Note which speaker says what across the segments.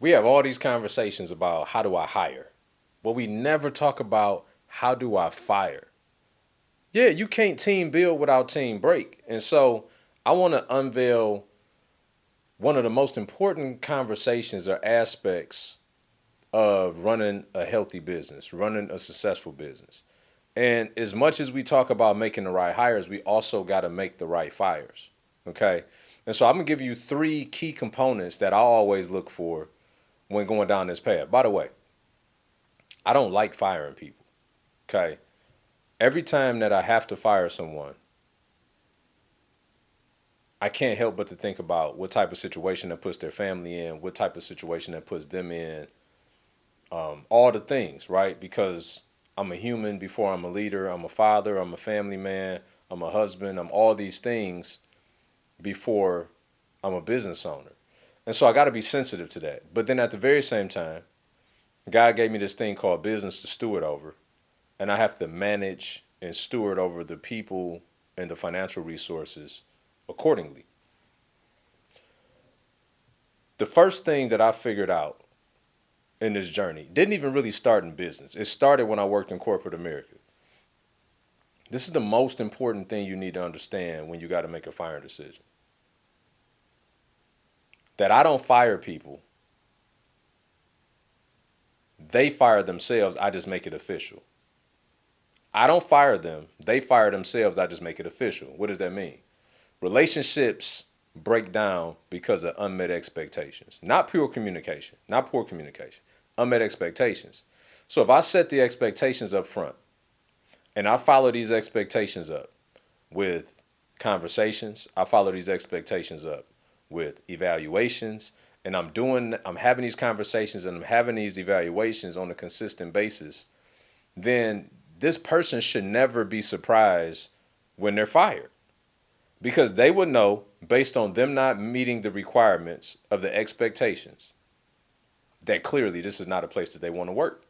Speaker 1: We have all these conversations about how do I hire, but we never talk about how do I fire. Yeah, you can't team build without team break. And so I want to unveil one of the most important conversations or aspects of running a healthy business, running a successful business. And as much as we talk about making the right hires, we also got to make the right fires. Okay. And so I'm going to give you three key components that I always look for when going down this path. By the way, I don't like firing people. Okay. Every time that I have to fire someone, I can't help but to think about what type of situation that puts their family in, what type of situation that puts them in, all the things, right? Because I'm a human before I'm a leader. I'm a father. I'm a family man. I'm a husband. I'm all these things before I'm a business owner. And so I got to be sensitive to that. But then at the very same time, God gave me this thing called business to steward over. And I have to manage and steward over the people and the financial resources accordingly. The first thing that I figured out in this journey didn't even really start in business. It started when I worked in corporate America. This is the most important thing you need to understand when you got to make a firing decision. That I don't fire people. They fire themselves. I just make it official. I don't fire them. They fire themselves. I just make it official. What does that mean? Relationships break down because of unmet expectations. Not pure communication. Not poor communication. Unmet expectations. So if I set the expectations up front and I follow these expectations up with conversations, I follow these expectations up with evaluations, and I'm having these conversations and I'm having these evaluations on a consistent basis, then this person should never be surprised when they're fired. Because they would know, based on them not meeting the requirements of the expectations, that clearly this is not a place that they want to work.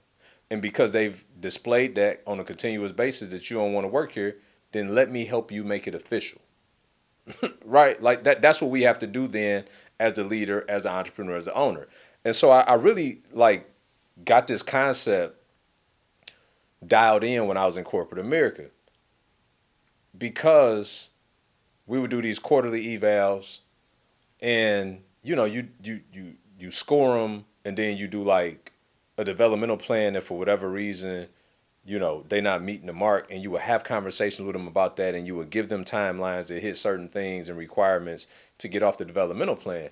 Speaker 1: And because they've displayed that on a continuous basis that you don't want to work here, then let me help you make it official. Right? Like that's what we have to do then as the leader, as the entrepreneur, as the owner. And so I really got this concept dialed in when I was in corporate America, because we would do these quarterly evals, and you score them, and then you do like a developmental plan, and for whatever reason, they not meeting the mark, and you would have conversations with them about that, and you would give them timelines to hit certain things and requirements to get off the developmental plan.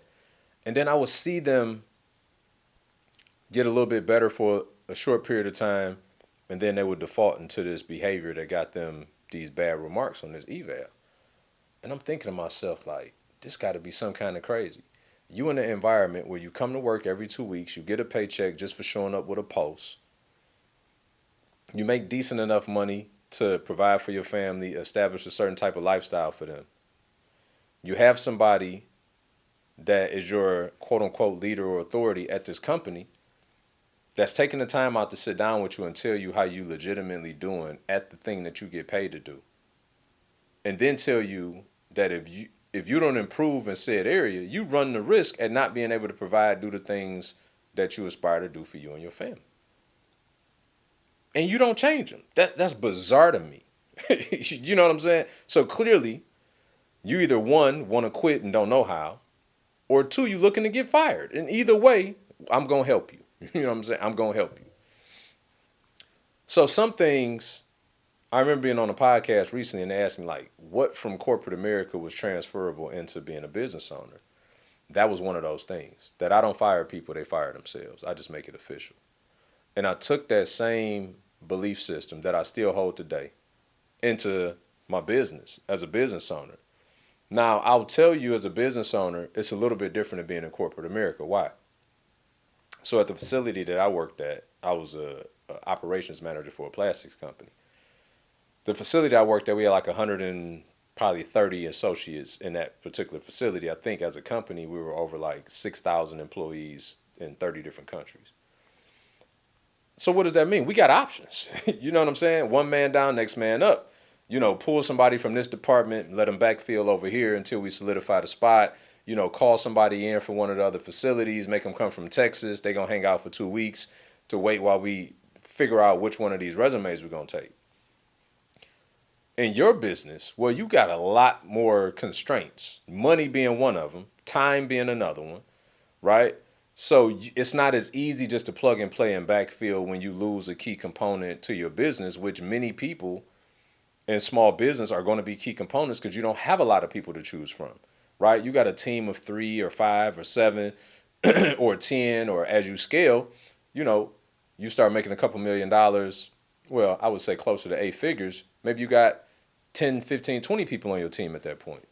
Speaker 1: And then I would see them get a little bit better for a short period of time, and then they would default into this behavior that got them these bad remarks on this eval. And I'm thinking to myself, like, this got to be some kind of crazy. You in an environment where you come to work every 2 weeks, you get a paycheck just for showing up with a post. You make decent enough money to provide for your family, establish a certain type of lifestyle for them. You have somebody that is your quote unquote leader or authority at this company that's taking the time out to sit down with you and tell you how you legitimately doing at the thing that you get paid to do. And then tell you that if you don't improve in said area, you run the risk at not being able to do the things that you aspire to do for you and your family. And you don't change them. That's bizarre to me. You know what I'm saying? So clearly, you either one, want to quit and don't know how, or two, you looking to get fired. And either way, I'm going to help you. You know what I'm saying? I'm going to help you. So some things, I remember being on a podcast recently and they asked me, like, what from corporate America was transferable into being a business owner? That was one of those things. That I don't fire people, they fire themselves. I just make it official. And I took that same belief system that I still hold today into my business as a business owner. Now, I'll tell you, as a business owner, it's a little bit different than being in corporate America. Why? So at the facility that I worked at, I was a operations manager for a plastics company. The facility I worked at, we had like 130 associates in that particular facility. I think as a company, we were over like 6,000 employees in 30 different countries. So what does that mean? We got options. You know what I'm saying? One man down, next man up. Pull somebody from this department, let them backfill over here until we solidify the spot. call somebody in from one of the other facilities, make them come from Texas. They're going to hang out for 2 weeks to wait while we figure out which one of these resumes we're going to take. In your business, well, you got a lot more constraints, money being one of them, time being another one, right? So it's not as easy just to plug and play and backfill when you lose a key component to your business, which many people in small business are going to be key components because you don't have a lot of people to choose from, right? You got a team of 3 or 5 or 7 or 10, or as you scale, you know, you start making a couple $1,000,000. Well, I would say closer to 8 figures. Maybe you got 10, 15, 20 people on your team at that point.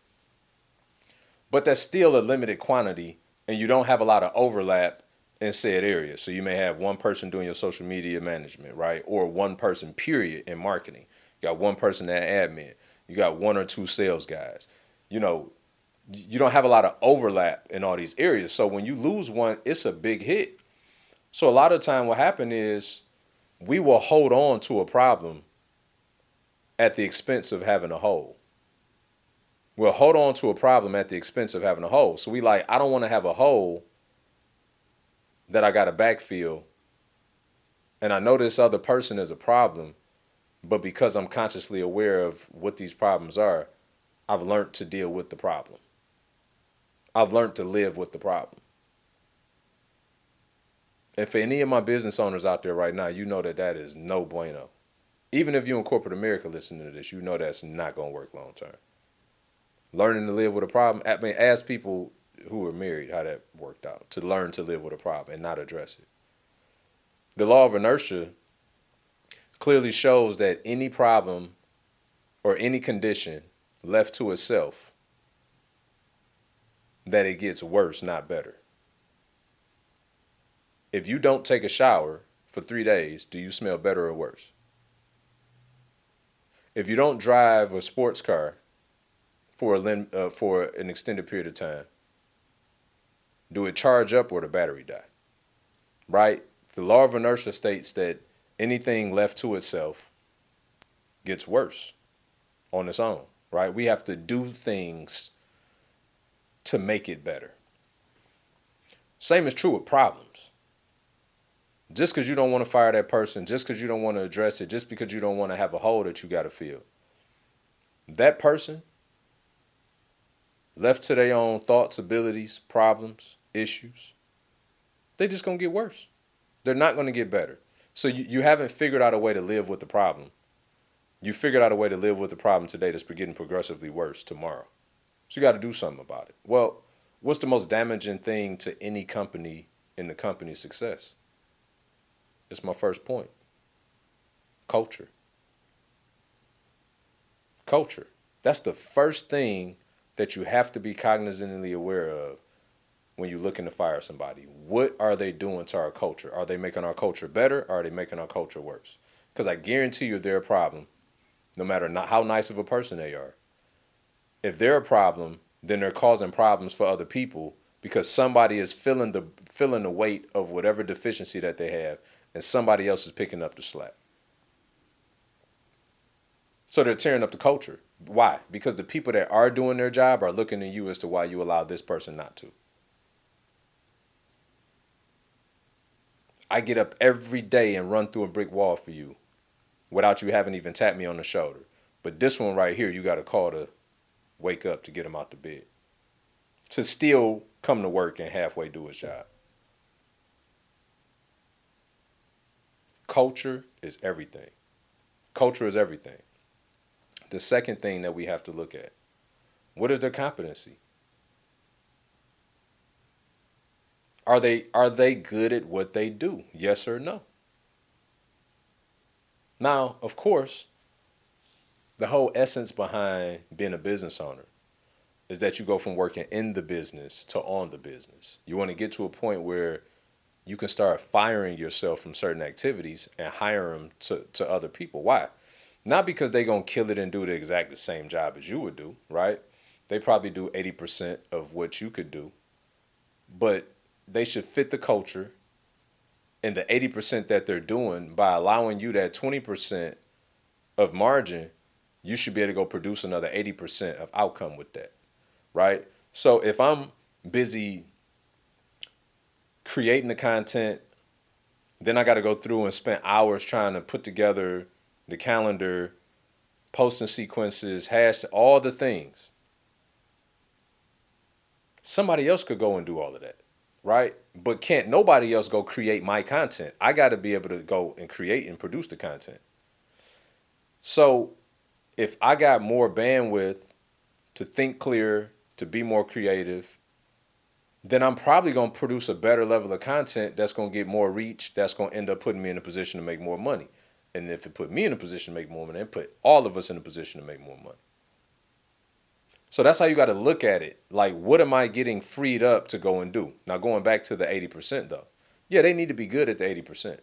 Speaker 1: But that's still a limited quantity, and you don't have a lot of overlap in said areas. So you may have one person doing your social media management, right? Or one person, period, in marketing. You got one person at admin. You got 1 or 2 sales guys. You know, you don't have a lot of overlap in all these areas. So when you lose one, it's a big hit. So a lot of time what happened is we will hold on to a problem at the expense of having a whole. We'll hold on to a problem at the expense of having a whole. So we like, I don't want to have a hole that I got to backfill. And I know this other person is a problem, but because I'm consciously aware of what these problems are, I've learned to deal with the problem. I've learned to live with the problem. And for any of my business owners out there right now, you know that that is no bueno. Even if you're in corporate America listening to this, you know that's not going to work long term. Learning to live with a problem. I mean, ask people who are married how that worked out, to learn to live with a problem and not address it. The law of inertia clearly shows that any problem or any condition left to itself, that it gets worse, not better. If you don't take a shower for 3 days, do you smell better or worse? If you don't drive a sports car for an extended period of time, do it charge up or the battery die? Right? The law of inertia states that anything left to itself gets worse on its own, right? We have to do things to make it better. Same is true with problems. Just because you don't want to fire that person, just because you don't want to address it, just because you don't want to have a hole that you got to fill, that person, left to their own thoughts, abilities, problems, issues, they just going to get worse. They're not going to get better. So you haven't figured out a way to live with the problem. You figured out a way to live with the problem today that's getting progressively worse tomorrow. So you got to do something about it. Well, what's the most damaging thing to any company in the company's success? It's my first point. Culture. Culture. That's the first thing that you have to be cognizantly aware of when you're looking to fire somebody. What are they doing to our culture? Are they making our culture better, or are they making our culture worse? Because I guarantee you they're a problem, no matter how nice of a person they are. If they're a problem, then they're causing problems for other people because somebody is feeling the weight of whatever deficiency that they have, and somebody else is picking up the slack. So they're tearing up the culture. Why? Because the people that are doing their job are looking at you as to why you allow this person not to. I get up every day and run through a brick wall for you without you having even tapped me on the shoulder. But this one right here, you got to call to wake up to get him out the bed, to still come to work and halfway do his job. Culture is everything. Culture is everything. The second thing that we have to look at, what is their competency? Are they good at what they do? Yes or no? Now, of course, the whole essence behind being a business owner is that you go from working in the business to on the business. You want to get to a point where you can start firing yourself from certain activities and hire them to other people. Why? Not because they're going to kill it and do the exact same job as you would do, right? They probably do 80% of what you could do, but they should fit the culture and the 80% that they're doing. By allowing you that 20% of margin, you should be able to go produce another 80% of outcome with that, right? So if I'm busy creating the content. Then I got to go through and spend hours trying to put together the calendar, posting sequences, hash, all the things. Somebody else could go and do all of that, right? But can't nobody else go create my content. I got to be able to go and create and produce the content. So if I got more bandwidth to think clear, to be more creative, then I'm probably going to produce a better level of content that's going to get more reach, that's going to end up putting me in a position to make more money. And if it put me in a position to make more money, it put all of us in a position to make more money. So that's how you got to look at it. Like, what am I getting freed up to go and do? Now, going back to the 80% though. Yeah, they need to be good at the 80%.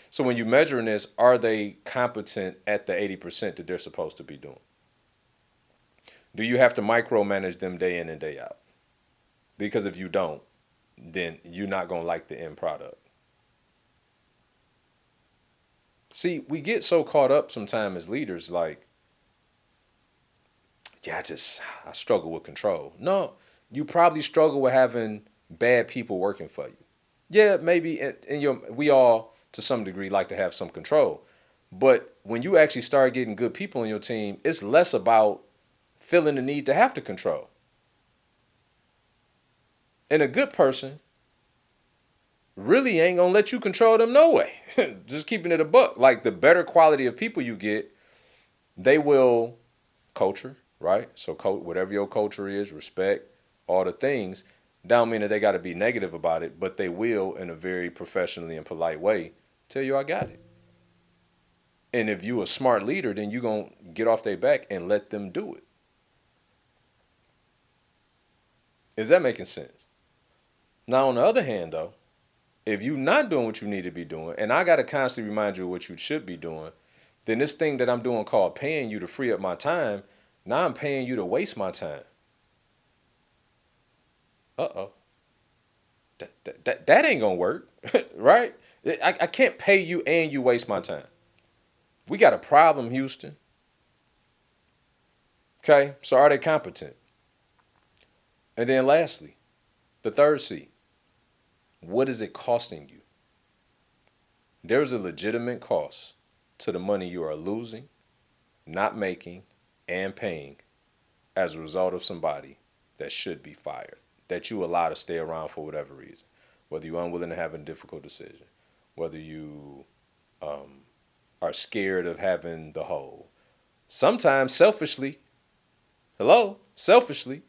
Speaker 1: So when you're measuring this, are they competent at the 80% that they're supposed to be doing? Do you have to micromanage them day in and day out? Because if you don't, then you're not going to like the end product. See, we get so caught up sometimes as leaders, like, yeah, I struggle with control. No, you probably struggle with having bad people working for you. Yeah, maybe we all, to some degree, like to have some control. But when you actually start getting good people on your team, it's less about feeling the need to have to control. And a good person really ain't gonna let you control them no way. Just keeping it a buck. Like, the better quality of people you get, they will culture, right? So whatever your culture is, respect, all the things, don't mean that they got to be negative about it, but they will, in a very professionally and polite way, tell you I got it. And if you a smart leader, then you gonna get off their back and let them do it. Is that making sense? Now, on the other hand, though, if you're not doing what you need to be doing, and I got to constantly remind you of what you should be doing, then this thing that I'm doing called paying you to free up my time, now I'm paying you to waste my time. Uh-oh. That ain't going to work, right? I can't pay you and you waste my time. We got a problem, Houston. Okay, so are they competent? And then lastly, the third C, what is it costing you? There's a legitimate cost to the money you are losing, not making, and paying as a result of somebody that should be fired, that you allow to stay around for whatever reason, whether you're unwilling to have a difficult decision, whether you are scared of having the whole. Sometimes selfishly, selfishly,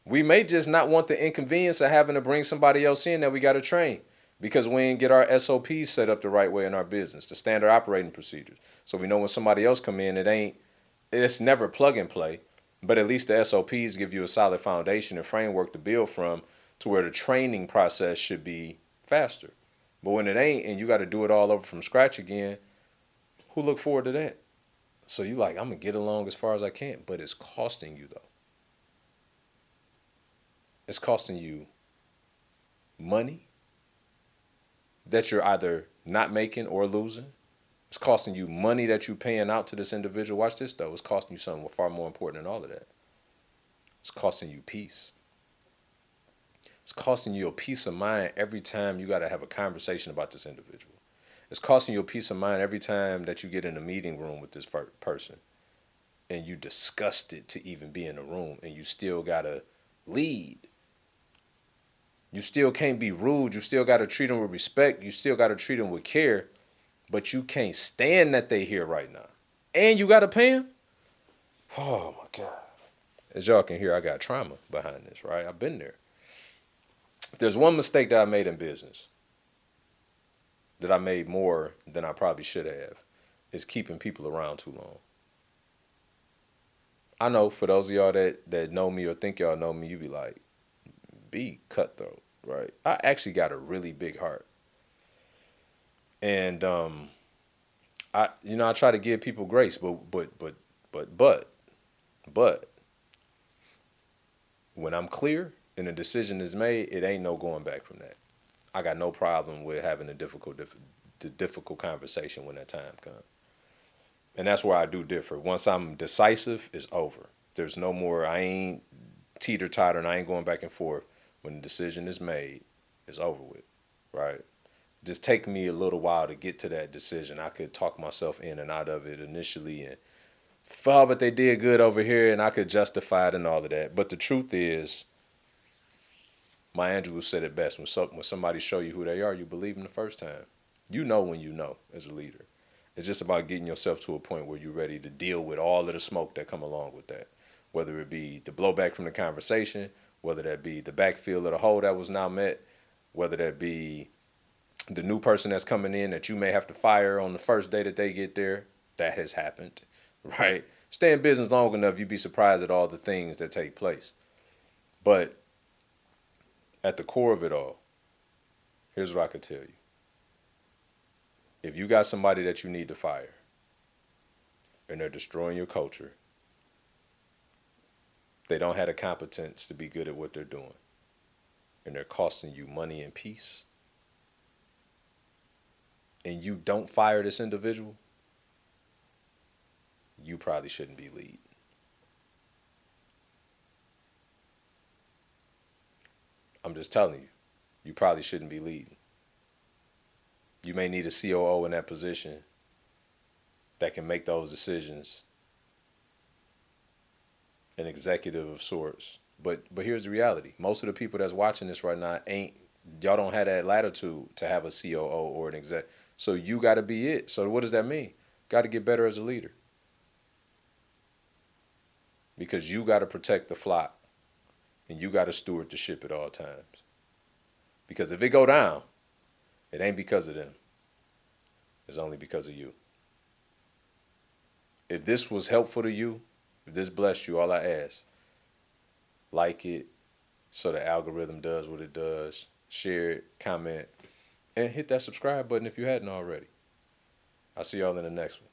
Speaker 1: we may just not want the inconvenience of having to bring somebody else in that we got to train because we didn't get our SOPs set up the right way in our business, the standard operating procedures. So we know when somebody else come in, it's never plug and play, but at least the SOPs give you a solid foundation and framework to build from to where the training process should be faster. But when it ain't and you got to do it all over from scratch again, who look forward to that? So you like, I'm going to get along as far as I can, but it's costing you though. It's costing you money that you're either not making or losing. It's costing you money that you're paying out to this individual. Watch this, though. It's costing you something far more important than all of that. It's costing you peace. It's costing you a peace of mind every time you got to have a conversation about this individual. It's costing you a peace of mind every time that you get in a meeting room with this person and you disgusted to even be in the room and you still got to lead. You still can't be rude. You still got to treat them with respect. You still got to treat them with care. But you can't stand that they here right now. And you got to pay them? Oh, my God. As y'all can hear, I got trauma behind this, right? I've been there. If there's one mistake that I made in business, that I made more than I probably should have, is keeping people around too long. I know for those of y'all that know me or think y'all know me, you be like, be cutthroat. Right, I actually got a really big heart, and I try to give people grace, but when I'm clear and a decision is made, it ain't no going back from that. I got no problem with having a difficult conversation when that time comes, and that's where I do differ. Once I'm decisive, it's over. There's no more. I ain't teeter-totter and I ain't going back and forth. When the decision is made, it's over with, right? Just take me a little while to get to that decision. I could talk myself in and out of it initially and but they did good over here and I could justify it and all of that. But the truth is, Maya Angelou said it best. When somebody show you who they are, you believe them the first time. You know when you know as a leader. It's just about getting yourself to a point where you're ready to deal with all of the smoke that come along with that. Whether it be the blowback from the conversation, whether that be the backfill of the hole that was now met, whether that be the new person that's coming in that you may have to fire on the first day that they get there. That has happened, right? Stay in business long enough, you'd be surprised at all the things that take place. But at the core of it all, here's what I could tell you. If you got somebody that you need to fire and they're destroying your culture, they don't have the competence to be good at what they're doing, and they're costing you money and peace, and you don't fire this individual, you probably shouldn't be lead. I'm just telling you, you probably shouldn't be leading. You may need a COO in that position that can make those decisions, an executive of sorts. But here's the reality. Most of the people that's watching this right now y'all don't have that latitude to have a COO or an exec. So you got to be it. So what does that mean? Got to get better as a leader. Because you got to protect the flock and you got to steward the ship at all times. Because if it go down, it ain't because of them. It's only because of you. If this was helpful to you, if this blessed you, all I ask, like it so the algorithm does what it does, share it, comment, and hit that subscribe button if you hadn't already. I'll see y'all in the next one.